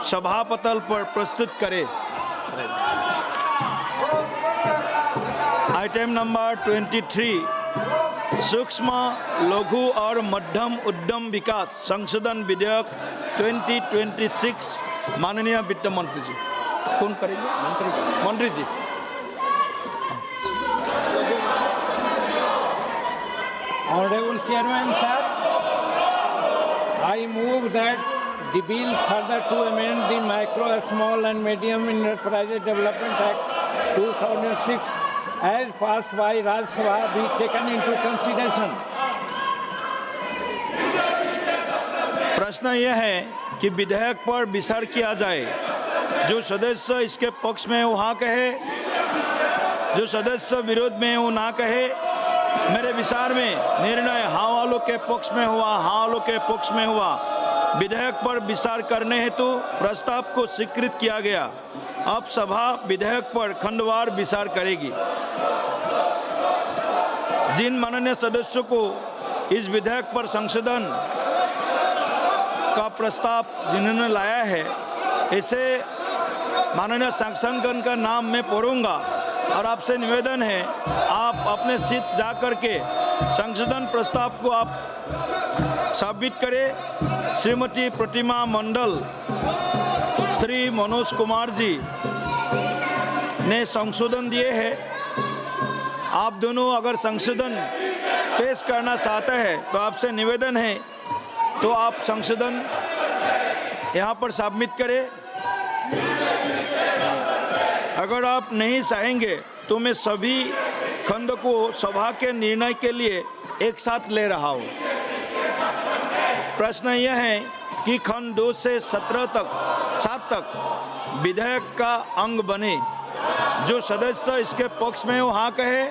सभापटल पर प्रस्तुत करें। आइटम नंबर 23, सूक्ष्म लघु और मध्यम उद्यम विकास संशोधन विधेयक 2026। माननीय वित्त मंत्री जी, कौन करेंगे? मंत्री जी। Honorable Chairman, sir, I move that the bill further to amend the Micro, Small and Medium Enterprises Development Act 2006 as passed by Rajya Sabha be taken into consideration. प्रश्न यह है कि विधेयक पर विचार किया जाए। जो सदस्य इसके पक्ष में वो हाँ कहे, जो सदस्य विरोध में वो ना कहे। मेरे विचार में निर्णय हाँ वालों के पक्ष में हुआ, हाँ वालों के पक्ष में हुआ। विधेयक पर विचार करने हेतु प्रस्ताव को स्वीकृत किया गया। अब सभा विधेयक पर खंडवार विचार करेगी। जिन माननीय सदस्यों को इस विधेयक पर संशोधन का प्रस्ताव जिन्होंने लाया है, इसे माननीय सांसदगण का नाम मैं पढ़ूंगा और आपसे निवेदन है आप अपने सीट जा कर के संशोधन प्रस्ताव को आप सबमिट करें। श्रीमती प्रतिमा मंडल, श्री मनोज कुमार जी ने संशोधन दिए हैं। आप दोनों अगर संशोधन पेश करना चाहते हैं तो आपसे निवेदन है तो आप संशोधन यहाँ पर सबमिट करें। अगर आप नहीं चाहेंगे तो मैं सभी खंड को सभा के निर्णय के लिए एक साथ ले रहा हूँ। प्रश्न यह है कि खंड 2 से 7 तक विधेयक का अंग बने। जो सदस्य इसके पक्ष में वो हाँ कहे,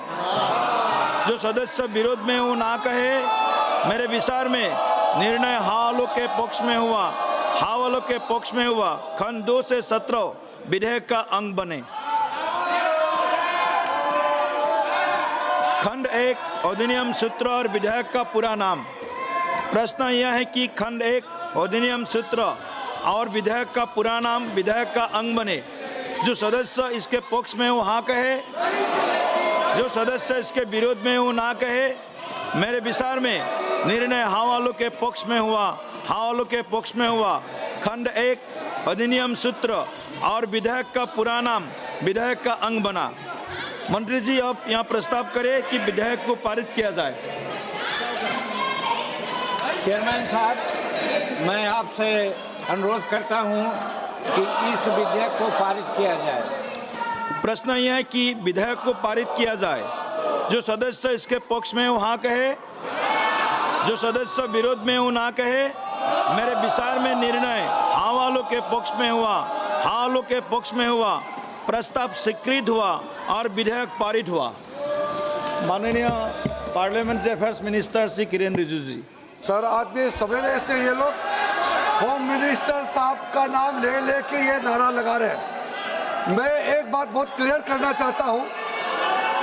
जो सदस्य विरोध में वो ना कहे। मेरे विचार में निर्णय हाँ वालों के पक्ष में हुआ, हाँ वालों के पक्ष में हुआ। खंड 2 से 17 विधेयक का अंग बने। खंड 1 अधिनियम सूत्र और विधेयक का पूरा नाम। प्रश्न यह है कि खंड 1 अधिनियम सूत्र और विधेयक का पूरा नाम विधेयक का अंग बने। जो सदस्य इसके पक्ष में वो हाँ कहे, जो सदस्य इसके विरोध में वो ना कहे। मेरे विचार में निर्णय हाँ वालों के पक्ष में हुआ, हाँ वालों के पक्ष में हुआ। खंड 1 अधिनियम सूत्र और विधेयक का पूरा नाम विधेयक का अंग बना। मंत्री जी अब यहाँ प्रस्ताव करें कि विधेयक को पारित किया जाए। चेयरमैन साहब, मैं आपसे अनुरोध करता हूं कि इस विधेयक को पारित किया जाए। प्रश्न यह है कि विधेयक को पारित किया जाए। जो सदस्य इसके पक्ष में वो हाँ कहे, जो सदस्य विरोध में वो ना कहे। मेरे विचार में निर्णय हाँ वालों के पक्ष में हुआ, हाँ वालों के पक्ष में हुआ। प्रस्ताव स्वीकृत हुआ और विधेयक पारित हुआ। माननीय parliamentary affairs minister Shri Kiren Rijiju ji. Sir, आज भी सवेरे से ये लोग होम मिनिस्टर साहब का नाम ले लेके ये नारा लगा रहे हैं। मैं एक बात बहुत क्लियर करना चाहता हूँ,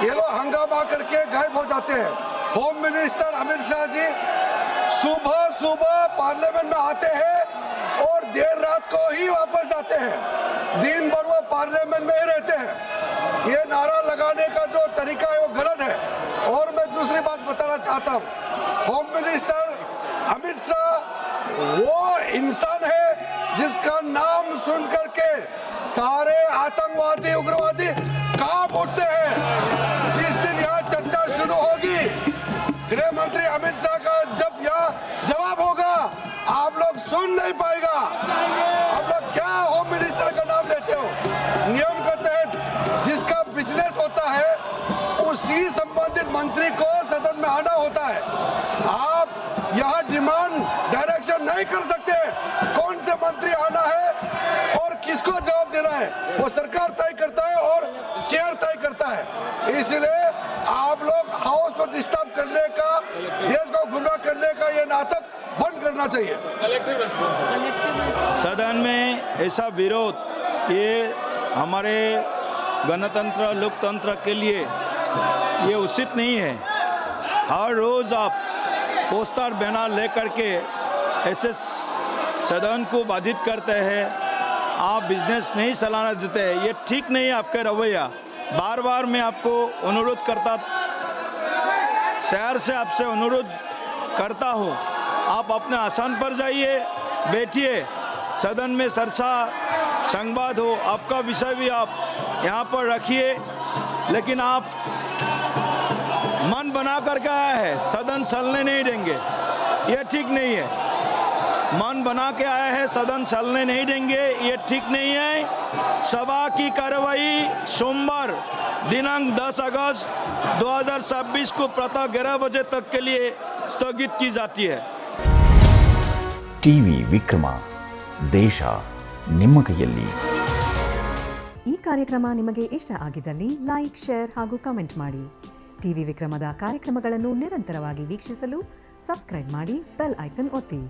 ये लोग हंगामा करके गायब हो जाते हैं। होम मिनिस्टर अमित शाह जी सुबह सुबह पार्लियामेंट में आते हैं और देर रात को ही वापस आते हैं। दिन भर वो पार्लियामेंट में ही रहते हैं। ये नारा लगाने का जो तरीका है वो गलत है। और मैं दूसरी बात बताना चाहता हूँ, होम मिनिस्टर अमित शाह वो इंसान है जिसका नाम सुन करके सारे आतंकवादी उग्रवादी कांप उठते हैं। जिस दिन यहाँ चर्चा शुरू होगी, गृह मंत्री अमित शाह का जब यहाँ जवाब होगा, आप लोग सुन नहीं पाएगा। आप लोग क्या होम मिनिस्टर का नाम लेते हो? नियम के तहत जिसका बिजनेस होता है उसी संबंधित मंत्री को सदन में आना होता है। आप यहाँ डिमांड डायरेक्शन नहीं कर सकते कौन से मंत्री आना है और किसको जवाब देना है। वो सरकार तय करता है और चेयर तय करता है। इसलिए आप लोग हाउस को डिस्टर्ब करने का, देश को गुमराह करने का ये नाटक बंद करना चाहिए। सदन में ऐसा विरोध ये हमारे गणतंत्र लोकतंत्र के लिए ये उचित नहीं है। हर रोज़ आप पोस्टर बैनर लेकर के ऐसे सदन को बाधित करते हैं, आप बिजनेस नहीं चलाना देते, ये ठीक नहीं है आपका रवैया। बार बार मैं आपको अनुरोध करता, शहर से आपसे अनुरोध करता हूँ, आप अपने आसन पर जाइए, बैठिए, सदन में चर्चा संवाद हो, आपका विषय भी आप यहाँ पर रखिए। लेकिन आप मन बना करके आया है, सदन चलने नहीं देंगे, ये ठीक नहीं है। मन बना के आया है, सदन चलने नहीं देंगे, ये ठीक नहीं है। सभा की कार्रवाई सोमवार दिनांक 10 अगस्त 2026 को प्रातः 11 बजे तक के लिए स्थगित की जाती है। ಟಿವಿ ವಿಕ್ರಮ, ದೇಶ ನಿಮ್ಮ ಕೈಯಲ್ಲಿ. ಈ ಕಾರ್ಯಕ್ರಮ ನಿಮಗೆ ಇಷ್ಟ ಆಗಿದ್ದಲ್ಲಿ ಲೈಕ್, ಶೇರ್ ಹಾಗೂ ಕಮೆಂಟ್ ಮಾಡಿ. ಟಿವಿ ವಿಕ್ರಮದ ಕಾರ್ಯಕ್ರಮಗಳನ್ನು ನಿರಂತರವಾಗಿ ವೀಕ್ಷಿಸಲು ಸಬ್ಸ್ಕ್ರೈಬ್ ಮಾಡಿ, ಬೆಲ್ ಐಕನ್ ಒತ್ತಿ.